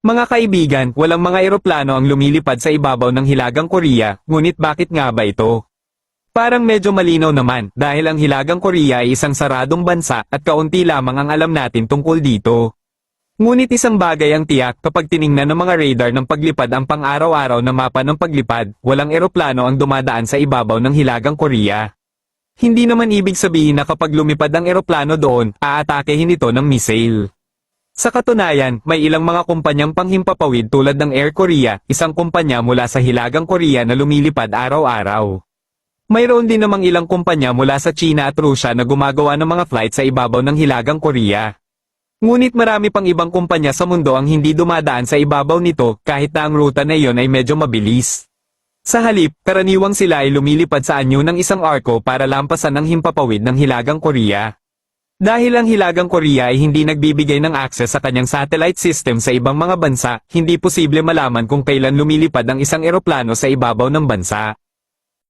Mga kaibigan, walang mga eroplano ang lumilipad sa ibabaw ng Hilagang Korea, ngunit bakit nga ba ito? Parang medyo malinaw naman, dahil ang Hilagang Korea ay isang saradong bansa at kaunti lamang ang alam natin tungkol dito. Ngunit isang bagay ang tiyak kapag tiningnan ng mga radar ng paglipad ang pang-araw-araw na mapa ng paglipad, walang eroplano ang dumadaan sa ibabaw ng Hilagang Korea. Hindi naman ibig sabihin na kapag lumipad ang eroplano doon, aatakehin ito ng missile. Sa katunayan, may ilang mga kumpanyang panghimpapawid tulad ng Air Korea, isang kumpanya mula sa Hilagang Korea na lumilipad araw-araw. Mayroon din namang ilang kumpanya mula sa China at Rusya na gumagawa ng mga flight sa ibabaw ng Hilagang Korea. Ngunit marami pang ibang kumpanya sa mundo ang hindi dumadaan sa ibabaw nito kahit na ang ruta na iyon ay medyo mabilis. Sa halip, karaniwang sila ay lumilipad sa anyo ng isang arko para lampasan ang himpapawid ng Hilagang Korea. Dahil ang Hilagang Korea ay hindi nagbibigay ng access sa kanyang satellite system sa ibang mga bansa, hindi posible malaman kung kailan lumilipad ang isang eroplano sa ibabaw ng bansa.